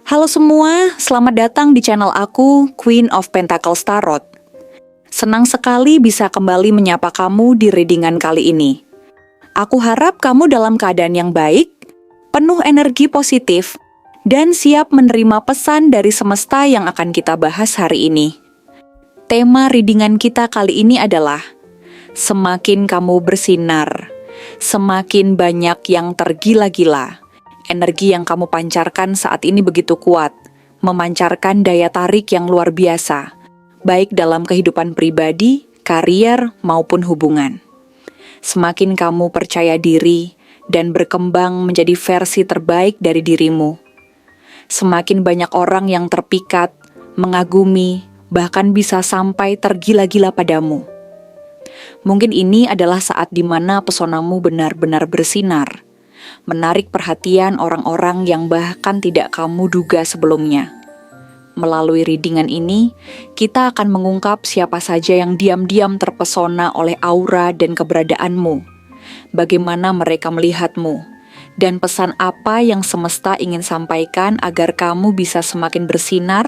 Halo semua, selamat datang di channel aku, Queen of Pentacles Tarot. Senang sekali bisa kembali menyapa kamu di readingan kali ini. Aku harap kamu dalam keadaan yang baik, penuh energi positif, dan siap menerima pesan dari semesta yang akan kita bahas hari ini. Tema readingan kita kali ini adalah semakin kamu bersinar, semakin banyak yang tergila-gila. Energi yang kamu pancarkan saat ini begitu kuat, memancarkan daya tarik yang luar biasa, baik dalam kehidupan pribadi, karier, maupun hubungan. Semakin kamu percaya diri dan berkembang menjadi versi terbaik dari dirimu, semakin banyak orang yang terpikat, mengagumi, bahkan bisa sampai tergila-gila padamu. Mungkin ini adalah saat di mana pesonamu benar-benar bersinar, menarik perhatian orang-orang yang bahkan tidak kamu duga sebelumnya. Melalui readingan ini, kita akan mengungkap siapa saja yang diam-diam terpesona oleh aura dan keberadaanmu, bagaimana mereka melihatmu, dan pesan apa yang semesta ingin sampaikan agar kamu bisa semakin bersinar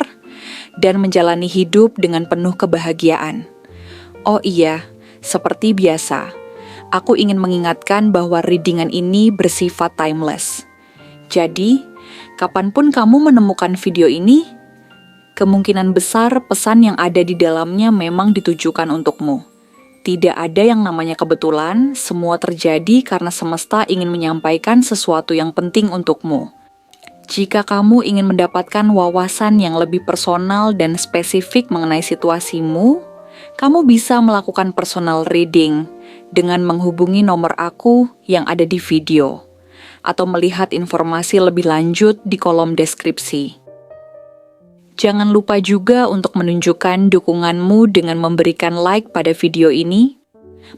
dan menjalani hidup dengan penuh kebahagiaan. Oh iya, seperti biasa, aku ingin mengingatkan bahwa readingan ini bersifat timeless. Jadi, kapanpun kamu menemukan video ini, kemungkinan besar pesan yang ada di dalamnya memang ditujukan untukmu. Tidak ada yang namanya kebetulan, semua terjadi karena semesta ingin menyampaikan sesuatu yang penting untukmu. Jika kamu ingin mendapatkan wawasan yang lebih personal dan spesifik mengenai situasimu, kamu bisa melakukan personal reading dengan menghubungi nomor aku yang ada di video, atau melihat informasi lebih lanjut di kolom deskripsi. Jangan lupa juga untuk menunjukkan dukunganmu dengan memberikan like pada video ini,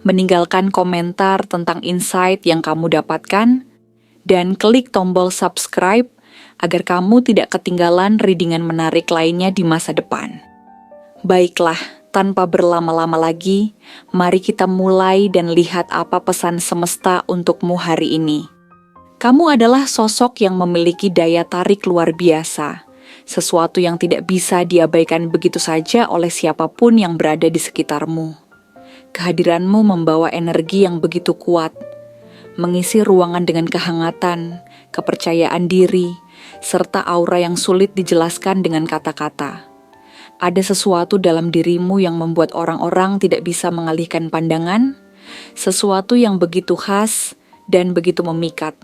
meninggalkan komentar tentang insight yang kamu dapatkan, dan klik tombol subscribe agar kamu tidak ketinggalan readingan menarik lainnya di masa depan. Baiklah, tanpa berlama-lama lagi, mari kita mulai dan lihat apa pesan semesta untukmu hari ini. Kamu adalah sosok yang memiliki daya tarik luar biasa, sesuatu yang tidak bisa diabaikan begitu saja oleh siapapun yang berada di sekitarmu. Kehadiranmu membawa energi yang begitu kuat, mengisi ruangan dengan kehangatan, kepercayaan diri, serta aura yang sulit dijelaskan dengan kata-kata. Ada sesuatu dalam dirimu yang membuat orang-orang tidak bisa mengalihkan pandangan, sesuatu yang begitu khas dan begitu memikat.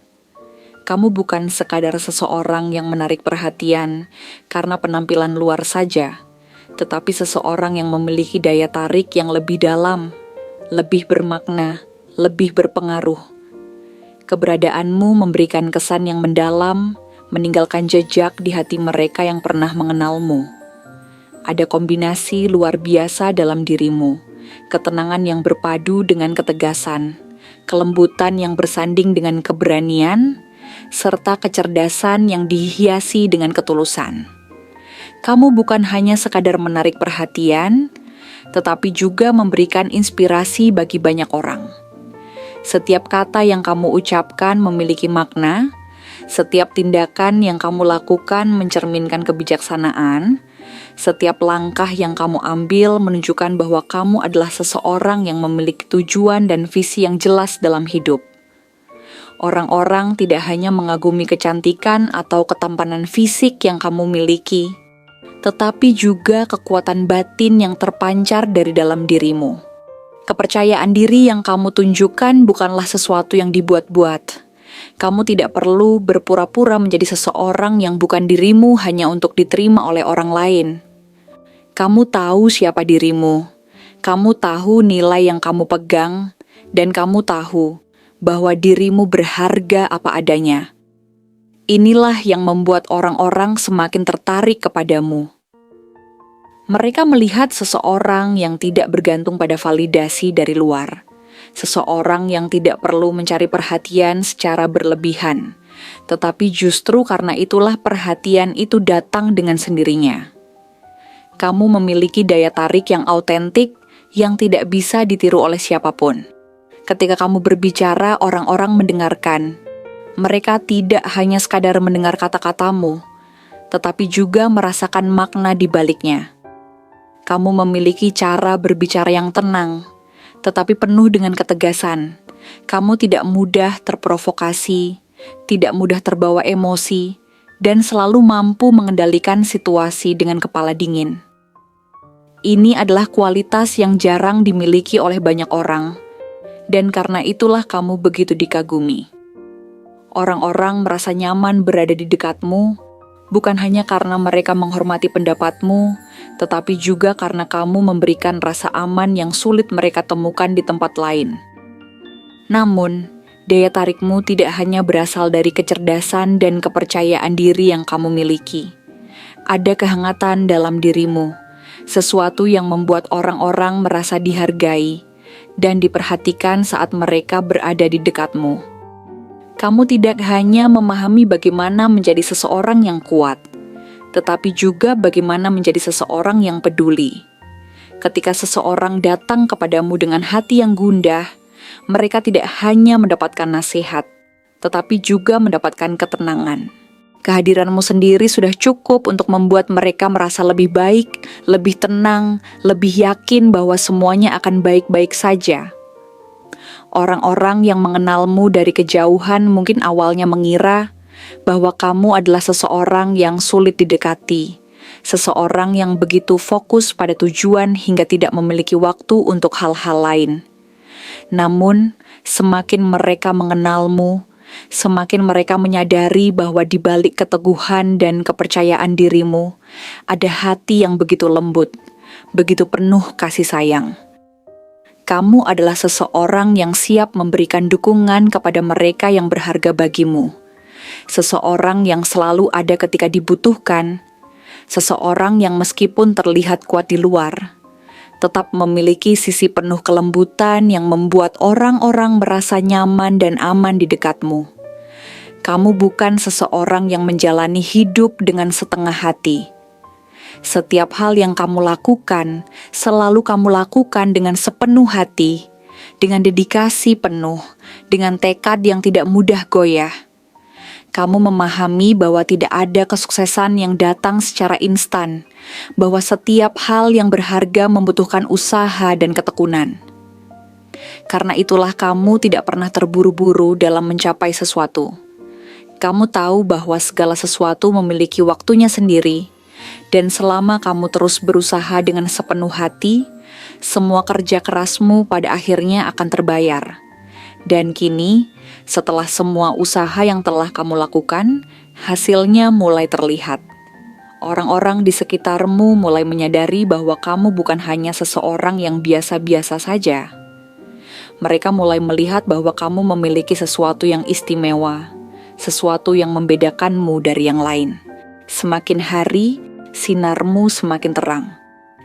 Kamu bukan sekadar seseorang yang menarik perhatian karena penampilan luar saja, tetapi seseorang yang memiliki daya tarik yang lebih dalam, lebih bermakna, lebih berpengaruh. Keberadaanmu memberikan kesan yang mendalam, meninggalkan jejak di hati mereka yang pernah mengenalmu. Ada kombinasi luar biasa dalam dirimu, ketenangan yang berpadu dengan ketegasan, kelembutan yang bersanding dengan keberanian, serta kecerdasan yang dihiasi dengan ketulusan. Kamu bukan hanya sekadar menarik perhatian, tetapi juga memberikan inspirasi bagi banyak orang. Setiap kata yang kamu ucapkan memiliki makna, setiap tindakan yang kamu lakukan mencerminkan kebijaksanaan, setiap langkah yang kamu ambil menunjukkan bahwa kamu adalah seseorang yang memiliki tujuan dan visi yang jelas dalam hidup. Orang-orang tidak hanya mengagumi kecantikan atau ketampanan fisik yang kamu miliki, tetapi juga kekuatan batin yang terpancar dari dalam dirimu. Kepercayaan diri yang kamu tunjukkan bukanlah sesuatu yang dibuat-buat. Kamu tidak perlu berpura-pura menjadi seseorang yang bukan dirimu hanya untuk diterima oleh orang lain. Kamu tahu siapa dirimu, kamu tahu nilai yang kamu pegang, dan kamu tahu bahwa dirimu berharga apa adanya. Inilah yang membuat orang-orang semakin tertarik kepadamu. Mereka melihat seseorang yang tidak bergantung pada validasi dari luar, seseorang yang tidak perlu mencari perhatian secara berlebihan, tetapi justru karena itulah perhatian itu datang dengan sendirinya. Kamu memiliki daya tarik yang autentik yang tidak bisa ditiru oleh siapapun. Ketika kamu berbicara, orang-orang mendengarkan. Mereka tidak hanya sekadar mendengar kata-katamu, tetapi juga merasakan makna di baliknya. Kamu memiliki cara berbicara yang tenang, tetapi penuh dengan ketegasan. Kamu tidak mudah terprovokasi, tidak mudah terbawa emosi, dan selalu mampu mengendalikan situasi dengan kepala dingin. Ini adalah kualitas yang jarang dimiliki oleh banyak orang, dan karena itulah kamu begitu dikagumi. Orang-orang merasa nyaman berada di dekatmu, bukan hanya karena mereka menghormati pendapatmu, tetapi juga karena kamu memberikan rasa aman yang sulit mereka temukan di tempat lain. Namun, daya tarikmu tidak hanya berasal dari kecerdasan dan kepercayaan diri yang kamu miliki. Ada kehangatan dalam dirimu, sesuatu yang membuat orang-orang merasa dihargai dan diperhatikan saat mereka berada di dekatmu. Kamu tidak hanya memahami bagaimana menjadi seseorang yang kuat, tetapi juga bagaimana menjadi seseorang yang peduli. Ketika seseorang datang kepadamu dengan hati yang gundah, mereka tidak hanya mendapatkan nasihat, tetapi juga mendapatkan ketenangan. Kehadiranmu sendiri sudah cukup untuk membuat mereka merasa lebih baik, lebih tenang, lebih yakin bahwa semuanya akan baik-baik saja. Orang-orang yang mengenalmu dari kejauhan mungkin awalnya mengira bahwa kamu adalah seseorang yang sulit didekati, seseorang yang begitu fokus pada tujuan hingga tidak memiliki waktu untuk hal-hal lain. Namun, semakin mereka mengenalmu, semakin mereka menyadari bahwa di balik keteguhan dan kepercayaan dirimu, ada hati yang begitu lembut, begitu penuh kasih sayang. Kamu adalah seseorang yang siap memberikan dukungan kepada mereka yang berharga bagimu. Seseorang yang selalu ada ketika dibutuhkan. Seseorang yang meskipun terlihat kuat di luar, tetap memiliki sisi penuh kelembutan yang membuat orang-orang merasa nyaman dan aman di dekatmu. Kamu bukan seseorang yang menjalani hidup dengan setengah hati. Setiap hal yang kamu lakukan, selalu kamu lakukan dengan sepenuh hati, dengan dedikasi penuh, dengan tekad yang tidak mudah goyah. Kamu memahami bahwa tidak ada kesuksesan yang datang secara instan, bahwa setiap hal yang berharga membutuhkan usaha dan ketekunan. Karena itulah kamu tidak pernah terburu-buru dalam mencapai sesuatu. Kamu tahu bahwa segala sesuatu memiliki waktunya sendiri, dan selama kamu terus berusaha dengan sepenuh hati, semua kerja kerasmu pada akhirnya akan terbayar. Dan kini, setelah semua usaha yang telah kamu lakukan, hasilnya mulai terlihat. Orang-orang di sekitarmu mulai menyadari bahwa kamu bukan hanya seseorang yang biasa-biasa saja. Mereka mulai melihat bahwa kamu memiliki sesuatu yang istimewa, sesuatu yang membedakanmu dari yang lain. Semakin hari, sinarmu semakin terang.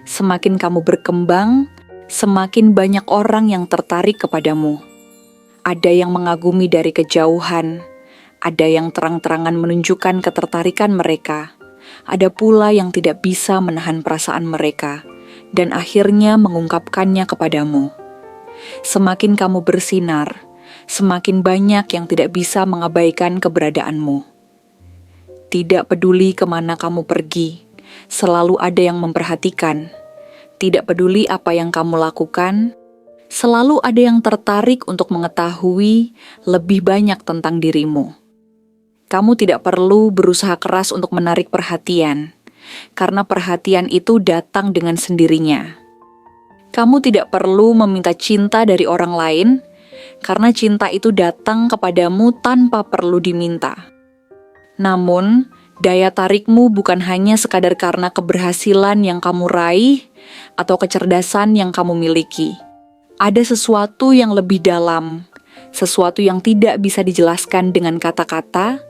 Semakin kamu berkembang, semakin banyak orang yang tertarik kepadamu. Ada yang mengagumi dari kejauhan, ada yang terang-terangan menunjukkan ketertarikan mereka, ada pula yang tidak bisa menahan perasaan mereka, dan akhirnya mengungkapkannya kepadamu. Semakin kamu bersinar, semakin banyak yang tidak bisa mengabaikan keberadaanmu. Tidak peduli kemana kamu pergi, selalu ada yang memperhatikan. Tidak peduli apa yang kamu lakukan, selalu ada yang tertarik untuk mengetahui lebih banyak tentang dirimu. Kamu tidak perlu berusaha keras untuk menarik perhatian, karena perhatian itu datang dengan sendirinya. Kamu tidak perlu meminta cinta dari orang lain, karena cinta itu datang kepadamu tanpa perlu diminta. Namun, daya tarikmu bukan hanya sekadar karena keberhasilan yang kamu raih atau kecerdasan yang kamu miliki. Ada sesuatu yang lebih dalam, sesuatu yang tidak bisa dijelaskan dengan kata-kata,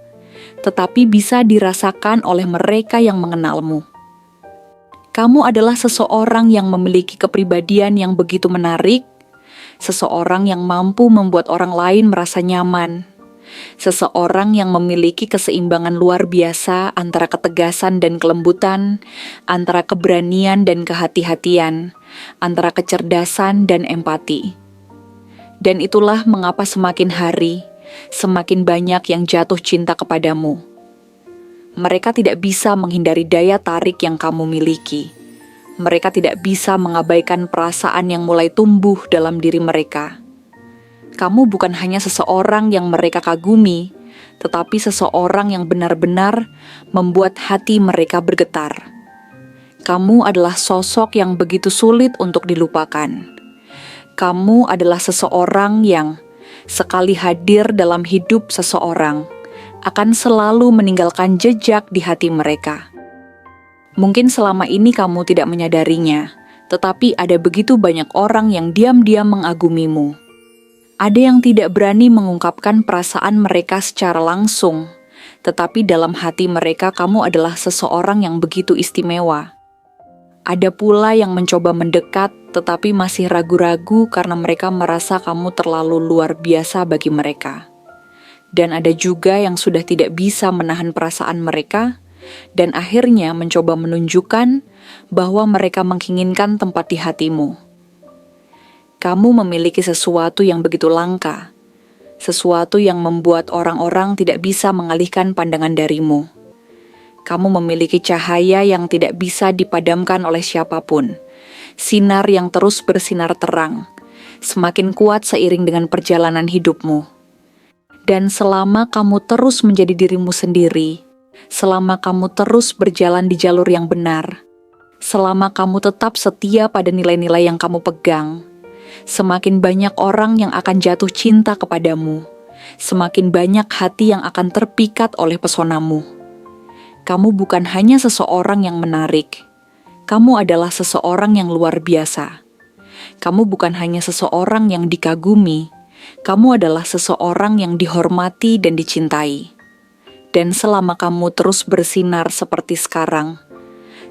tetapi bisa dirasakan oleh mereka yang mengenalmu. Kamu adalah seseorang yang memiliki kepribadian yang begitu menarik, seseorang yang mampu membuat orang lain merasa nyaman, seseorang yang memiliki keseimbangan luar biasa antara ketegasan dan kelembutan, antara keberanian dan kehati-hatian, antara kecerdasan dan empati. Dan itulah mengapa semakin hari, semakin banyak yang jatuh cinta kepadamu. Mereka tidak bisa menghindari daya tarik yang kamu miliki. Mereka tidak bisa mengabaikan perasaan yang mulai tumbuh dalam diri mereka. Kamu bukan hanya seseorang yang mereka kagumi, tetapi seseorang yang benar-benar membuat hati mereka bergetar. Kamu adalah sosok yang begitu sulit untuk dilupakan. Kamu adalah seseorang yang sekali hadir dalam hidup seseorang, akan selalu meninggalkan jejak di hati mereka. Mungkin selama ini kamu tidak menyadarinya, tetapi ada begitu banyak orang yang diam-diam mengagumimu. Ada yang tidak berani mengungkapkan perasaan mereka secara langsung, tetapi dalam hati mereka kamu adalah seseorang yang begitu istimewa. Ada pula yang mencoba mendekat, tetapi masih ragu-ragu karena mereka merasa kamu terlalu luar biasa bagi mereka. Dan ada juga yang sudah tidak bisa menahan perasaan mereka, dan akhirnya mencoba menunjukkan bahwa mereka menginginkan tempat di hatimu. Kamu memiliki sesuatu yang begitu langka, sesuatu yang membuat orang-orang tidak bisa mengalihkan pandangan darimu. Kamu memiliki cahaya yang tidak bisa dipadamkan oleh siapapun, sinar yang terus bersinar terang, semakin kuat seiring dengan perjalanan hidupmu. Dan selama kamu terus menjadi dirimu sendiri, selama kamu terus berjalan di jalur yang benar, selama kamu tetap setia pada nilai-nilai yang kamu pegang, semakin banyak orang yang akan jatuh cinta kepadamu, semakin banyak hati yang akan terpikat oleh pesonamu. Kamu bukan hanya seseorang yang menarik, kamu adalah seseorang yang luar biasa. Kamu bukan hanya seseorang yang dikagumi, kamu adalah seseorang yang dihormati dan dicintai. Dan selama kamu terus bersinar seperti sekarang,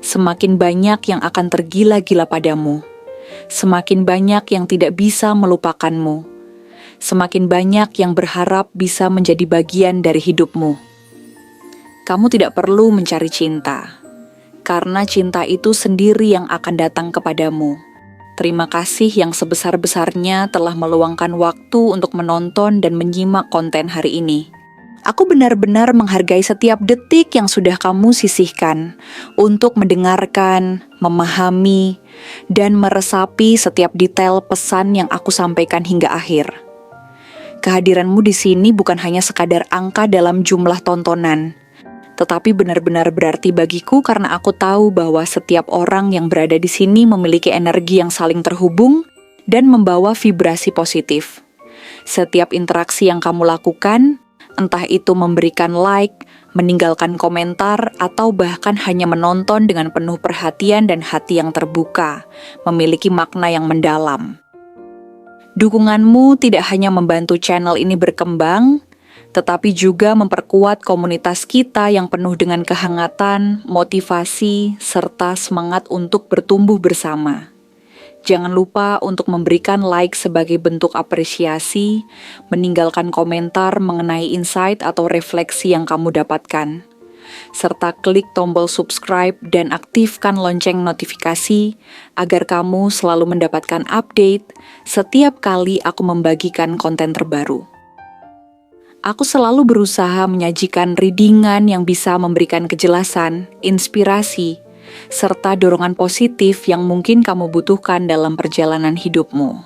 semakin banyak yang akan tergila-gila padamu. Semakin banyak yang tidak bisa melupakanmu. Semakin banyak yang berharap bisa menjadi bagian dari hidupmu. Kamu tidak perlu mencari cinta, karena cinta itu sendiri yang akan datang kepadamu. Terima kasih yang sebesar-besarnya telah meluangkan waktu untuk menonton dan menyimak konten hari ini. Aku benar-benar menghargai setiap detik yang sudah kamu sisihkan untuk mendengarkan, memahami, dan meresapi setiap detail pesan yang aku sampaikan hingga akhir. Kehadiranmu di sini bukan hanya sekadar angka dalam jumlah tontonan, tetapi benar-benar berarti bagiku karena aku tahu bahwa setiap orang yang berada di sini memiliki energi yang saling terhubung dan membawa vibrasi positif. Setiap interaksi yang kamu lakukan, entah itu memberikan like, meninggalkan komentar, atau bahkan hanya menonton dengan penuh perhatian dan hati yang terbuka, memiliki makna yang mendalam. Dukunganmu tidak hanya membantu channel ini berkembang, tetapi juga memperkuat komunitas kita yang penuh dengan kehangatan, motivasi, serta semangat untuk bertumbuh bersama. Jangan lupa untuk memberikan like sebagai bentuk apresiasi, meninggalkan komentar mengenai insight atau refleksi yang kamu dapatkan, serta klik tombol subscribe dan aktifkan lonceng notifikasi agar kamu selalu mendapatkan update setiap kali aku membagikan konten terbaru. Aku selalu berusaha menyajikan readingan yang bisa memberikan kejelasan, inspirasi, serta dorongan positif yang mungkin kamu butuhkan dalam perjalanan hidupmu.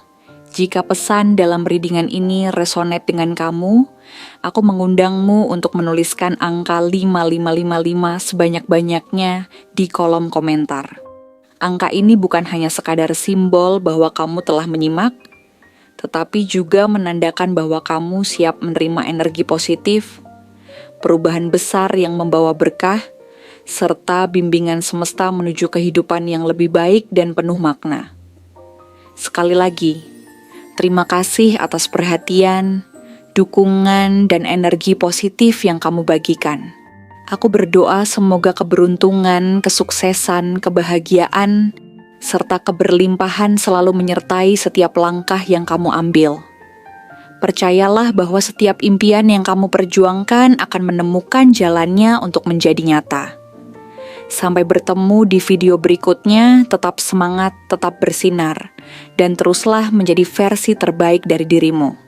Jika pesan dalam readingan ini resonate dengan kamu, aku mengundangmu untuk menuliskan angka 5555 sebanyak-banyaknya di kolom komentar. Angka ini bukan hanya sekadar simbol bahwa kamu telah menyimak, tetapi juga menandakan bahwa kamu siap menerima energi positif, perubahan besar yang membawa berkah, serta bimbingan semesta menuju kehidupan yang lebih baik dan penuh makna. Sekali lagi, terima kasih atas perhatian, dukungan, dan energi positif yang kamu bagikan. Aku berdoa semoga keberuntungan, kesuksesan, kebahagiaan, serta keberlimpahan selalu menyertai setiap langkah yang kamu ambil. Percayalah bahwa setiap impian yang kamu perjuangkan akan menemukan jalannya untuk menjadi nyata. Sampai bertemu di video berikutnya, tetap semangat, tetap bersinar, dan teruslah menjadi versi terbaik dari dirimu.